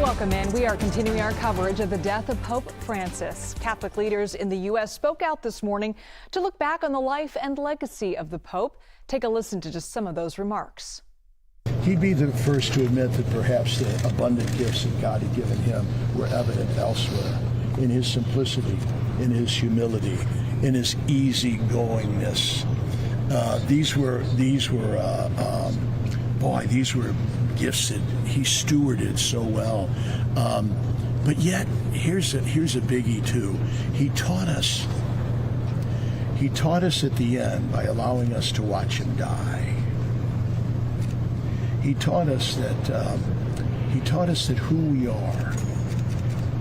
Welcome in. We are continuing our coverage of the death of Pope Francis. Catholic leaders in the U.S. spoke out this morning to look back on the life and legacy of the Pope. Take a listen to just some of those remarks. He'd be the first to admit that perhaps the abundant gifts that God had given him were evident elsewhere, in his simplicity, in his humility, in his easygoingness. These were gifts that he stewarded so well. But yet, here's a biggie too. He taught us at the end by allowing us to watch him die. He taught us that who we are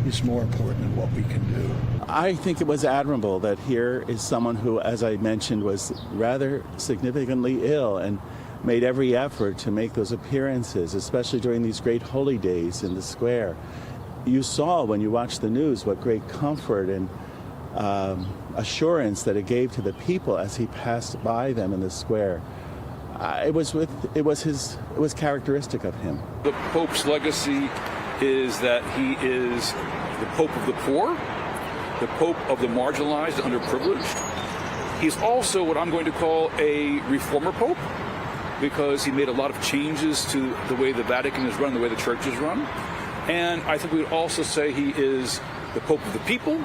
is more important than what we can do. I think it was admirable that here is someone who, as I mentioned, was rather significantly ill and made every effort to make those appearances, especially during these great holy days in the square. You saw when you watched the news what great comfort and assurance that it gave to the people as he passed by them in the square. It was characteristic of him. The Pope's legacy is that he is the Pope of the poor, the Pope of the marginalized, the underprivileged. He's also what I'm going to call a reformer Pope, because he made a lot of changes to the way the Vatican is run, the way the church is run. And I think we would also say he is the Pope of the people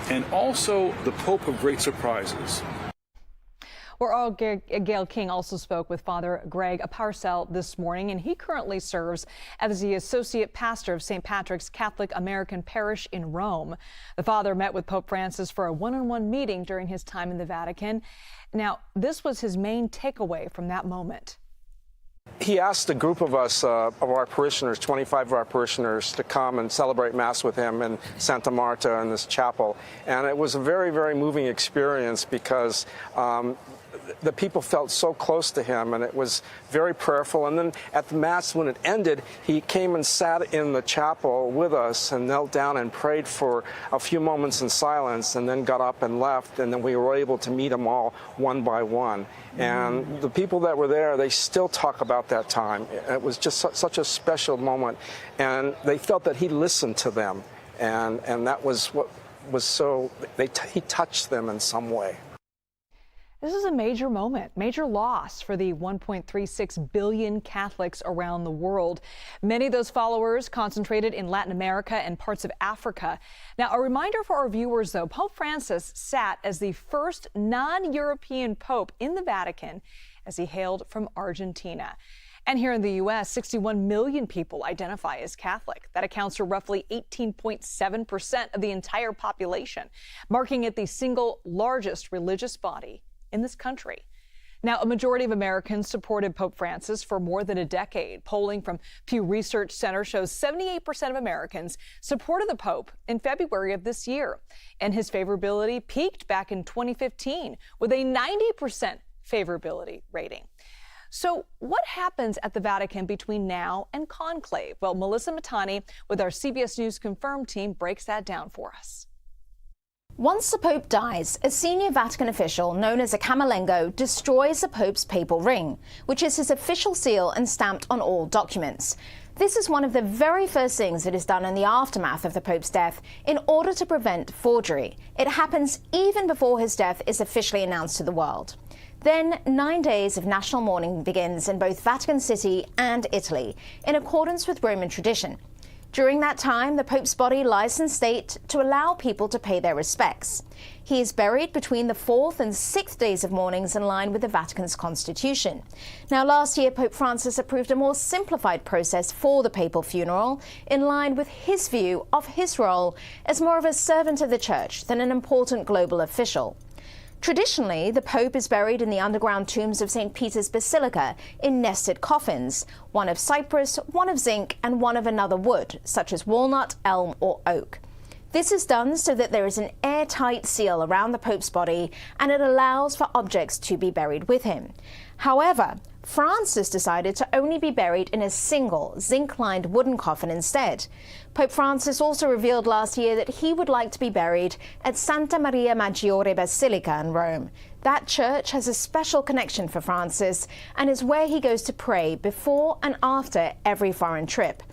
and also the Pope of great surprises. Gail King also spoke with Father Greg Parcel this morning, and he currently serves as the associate pastor of St. Patrick's Catholic American Parish in Rome. The father met with Pope Francis for a one-on-one meeting during his time in the Vatican. Now, this was his main takeaway from that moment. He asked a group of us, of our parishioners, 25 of our parishioners, to come and celebrate Mass with him in Santa Marta in this chapel. And it was a very, very moving experience because the people felt so close to him, and it was very prayerful. And then at the Mass, when it ended, he came and sat in the chapel with us and knelt down and prayed for a few moments in silence, and then got up and left. And then we were able to meet them all one by one. And the people that were there, they still talk about that time. It was just such a special moment, and they felt that he listened to them, and that was what was so, he touched them in some way. This is a major moment, major loss for the 1.36 billion Catholics around the world. Many of those followers concentrated in Latin America and parts of Africa. Now, a reminder for our viewers, though, Pope Francis sat as the first non-European pope in the Vatican as he hailed from Argentina. And here in the U.S., 61 million people identify as Catholic. That accounts for roughly 18.7% of the entire population, marking it the single largest religious body in this country. Now, a majority of Americans supported Pope Francis for more than a decade. Polling from Pew Research Center shows 78% of Americans supported the Pope in February of this year. And his favorability peaked back in 2015 with a 90% favorability rating. So what happens at the Vatican between now and conclave? Well, Melissa Mahtani with our CBS News Confirmed team breaks that down for us. Once the Pope dies, a senior Vatican official known as a camerlengo destroys the Pope's papal ring, which is his official seal and stamped on all documents. This is one of the very first things that is done in the aftermath of the Pope's death in order to prevent forgery. It happens even before his death is officially announced to the world. Then 9 days of national mourning begins in both Vatican City and Italy, in accordance with Roman tradition. During that time, the Pope's body lies in state to allow people to pay their respects. He is buried between the 4th and 6th days of mournings in line with the Vatican's constitution. Now, last year, Pope Francis approved a more simplified process for the papal funeral, in line with his view of his role as more of a servant of the Church than an important global official. Traditionally, the Pope is buried in the underground tombs of St. Peter's Basilica in nested coffins, one of cypress, one of zinc, and one of another wood, such as walnut, elm, or oak. This is done so that there is an airtight seal around the Pope's body, and it allows for objects to be buried with him. However, Francis decided to only be buried in a single zinc-lined wooden coffin instead. Pope Francis also revealed last year that he would like to be buried at Santa Maria Maggiore Basilica in Rome. That church has a special connection for Francis and is where he goes to pray before and after every foreign trip.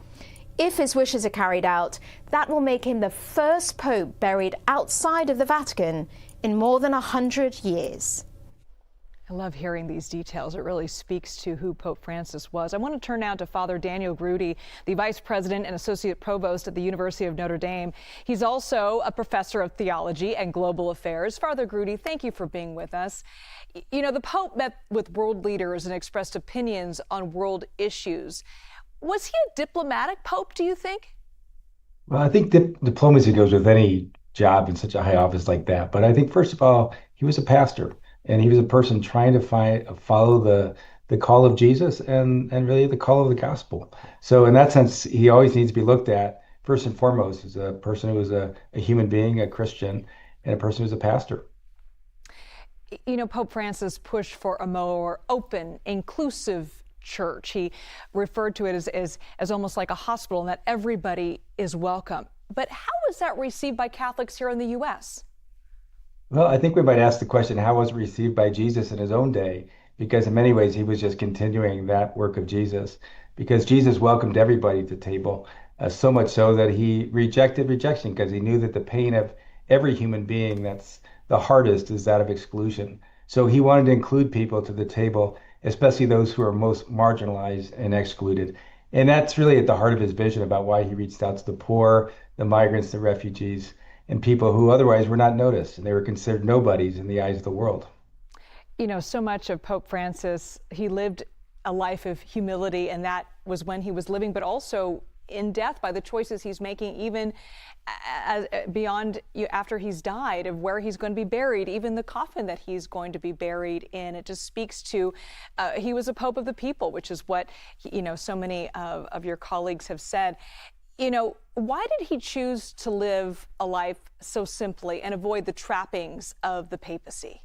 If his wishes are carried out, that will make him the first pope buried outside of the Vatican in more than 100 years. I love hearing these details. It really speaks to who Pope Francis was. I want to turn now to Father Daniel Grudy, the vice president and associate provost at the University of Notre Dame. He's also a professor of theology and global affairs. Father Grudy, thank you for being with us. You know, the Pope met with world leaders and expressed opinions on world issues. Was he a diplomatic Pope, do you think? Well, I think diplomacy goes with any job in such a high office like that. But I think, first of all, he was a pastor. And he was a person trying to follow the call of Jesus and really the call of the gospel. So in that sense, he always needs to be looked at first and foremost as a person who is a human being, a Christian, and a person who's a pastor. You know, Pope Francis pushed for a more open, inclusive church. He referred to it as almost like a hospital and that everybody is welcome. But how was that received by Catholics here in the U.S.? Well, I think we might ask the question, how was it received by Jesus in his own day? Because in many ways, he was just continuing that work of Jesus. Because Jesus welcomed everybody to the table, so much so that he rejected rejection, because he knew that the pain of every human being that's the hardest is that of exclusion. So he wanted to include people to the table, especially those who are most marginalized and excluded. And that's really at the heart of his vision about why he reached out to the poor, the migrants, the refugees, and people who otherwise were not noticed, and they were considered nobodies in the eyes of the world. You know, so much of Pope Francis, he lived a life of humility, and that was when he was living, but also in death by the choices he's making, even beyond after he's died, of where he's going to be buried, even the coffin that he's going to be buried in. It just speaks to he was a pope of the people, which is what, you know, so many of your colleagues have said. You know, why did he choose to live a life so simply and avoid the trappings of the papacy?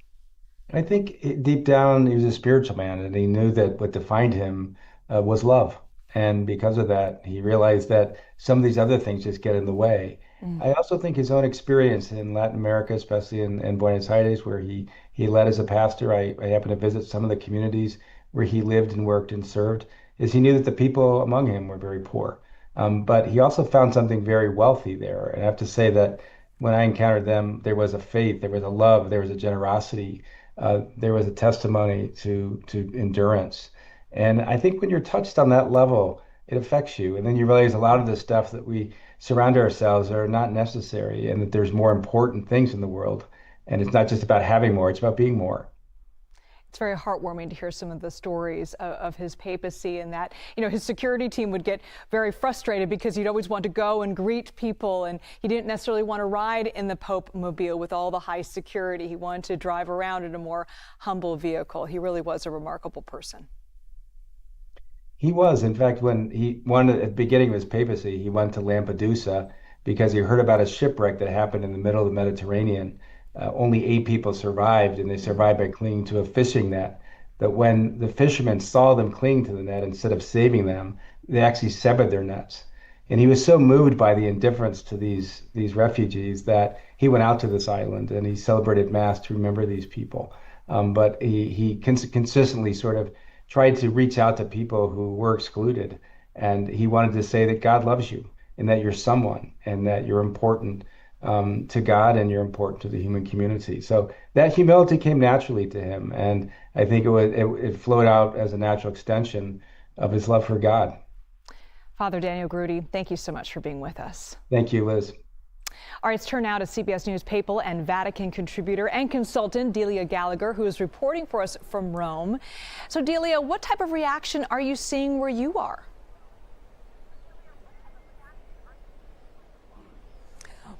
I think deep down, he was a spiritual man, and he knew that what defined him was love. And because of that, he realized that some of these other things just get in the way. I also think his own experience in Latin America, especially in Buenos Aires, where he led as a pastor, I happened to visit some of the communities where he lived and worked and served, is he knew that the people among him were very poor. But he also found something very wealthy there. And I have to say that when I encountered them, there was a faith, there was a love, there was a generosity, there was a testimony to endurance. And I think when you're touched on that level, it affects you. And then you realize a lot of the stuff that we surround ourselves are not necessary, and that there's more important things in the world. And it's not just about having more, it's about being more. It's very heartwarming to hear some of the stories of his papacy, and that, you know, his security team would get very frustrated because he'd always want to go and greet people, and he didn't necessarily want to ride in the Pope mobile with all the high security. He wanted to drive around in a more humble vehicle. He really was a remarkable person. He was. In fact, when he wanted, at the beginning of his papacy, he went to Lampedusa because he heard about a shipwreck that happened in the middle of the Mediterranean. Only 8 people survived, and they survived by clinging to a fishing net. But when the fishermen saw them cling to the net, instead of saving them, they actually severed their nets. And he was so moved by the indifference to these refugees that he went out to this island and he celebrated Mass to remember these people. But he consistently sort of tried to reach out to people who were excluded. And he wanted to say that God loves you and that you're someone and that you're important to God and you're important to the human community. So that humility came naturally to him. And I think it flowed out as a natural extension of his love for God. Father Daniel Grudy, thank you so much for being with us. Thank you, Liz. All right, let's turn now to CBS News papal and Vatican contributor and consultant Delia Gallagher, who is reporting for us from Rome. So Delia, what type of reaction are you seeing where you are?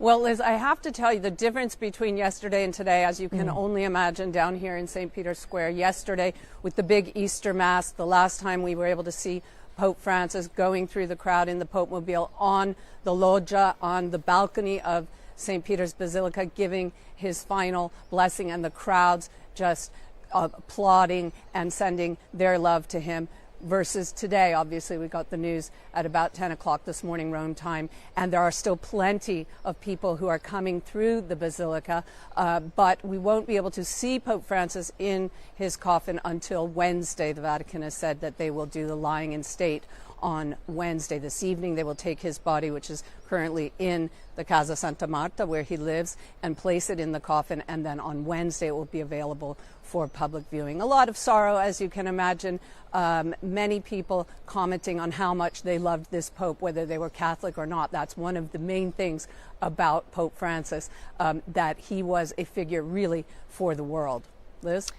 Well, Liz, I have to tell you the difference between yesterday and today, as you can only imagine down here in St. Peter's Square. Yesterday, with the big Easter Mass, the last time we were able to see Pope Francis going through the crowd in the Pope Mobile on the loggia, on the balcony of St. Peter's Basilica, giving his final blessing, and the crowds just applauding and sending their love to him. Versus today, obviously, we got the news at about 10 o'clock this morning, Rome time, and there are still plenty of people who are coming through the Basilica, but we won't be able to see Pope Francis in his coffin until Wednesday. The Vatican has said that they will do the lying in state on Wednesday. This evening, they will take his body, which is currently in the Casa Santa Marta, where he lives, and place it in the coffin. And then on Wednesday, it will be available for public viewing. A lot of sorrow, as you can imagine. Many people commenting on how much they loved this Pope, whether they were Catholic or not. That's one of the main things about Pope Francis, that he was a figure really for the world. Liz?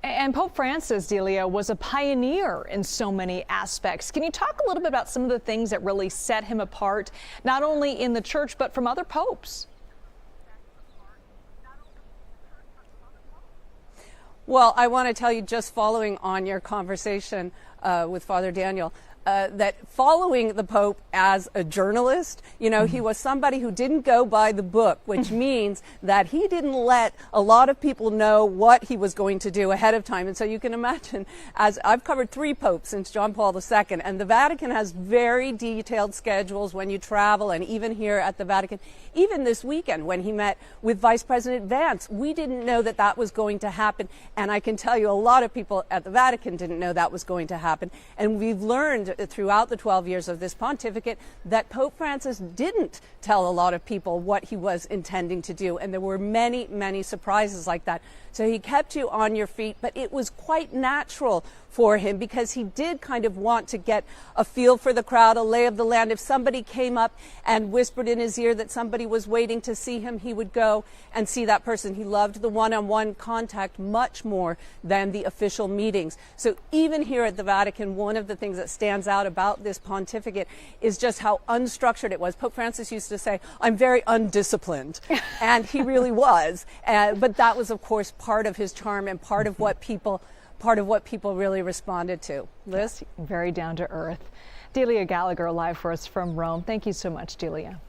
And Pope Francis, Delia, was a pioneer in so many aspects. Can you talk a little bit about some of the things that really set him apart, not only in the church, but from other popes? Well, I want to tell you, just following on your conversation with Father Daniel, that following the Pope as a journalist, you know, he was somebody who didn't go by the book, which means that he didn't let a lot of people know what he was going to do ahead of time. And so you can imagine, as I've covered 3 popes since John Paul II, and the Vatican has very detailed schedules when you travel, and even here at the Vatican, even this weekend when he met with Vice President Vance, we didn't know that that was going to happen. And I can tell you, a lot of people at the Vatican didn't know that was going to happen. And we've learned throughout the 12 years of this pontificate that Pope Francis didn't tell a lot of people what he was intending to do. And there were many, many surprises like that. So he kept you on your feet, but it was quite natural for him because he did kind of want to get a feel for the crowd, a lay of the land. If somebody came up and whispered in his ear that somebody was waiting to see him, he would go and see that person. He loved the one-on-one contact much more than the official meetings. So even here at the Vatican, one of the things that stands out about this pontificate is just how unstructured it was. Pope Francis used to say, "I'm very undisciplined," and he really was. But that was, of course, part of his charm and part of what people really responded to. Liz? Very down to earth. Delia Gallagher live for us from Rome. Thank you so much, Delia.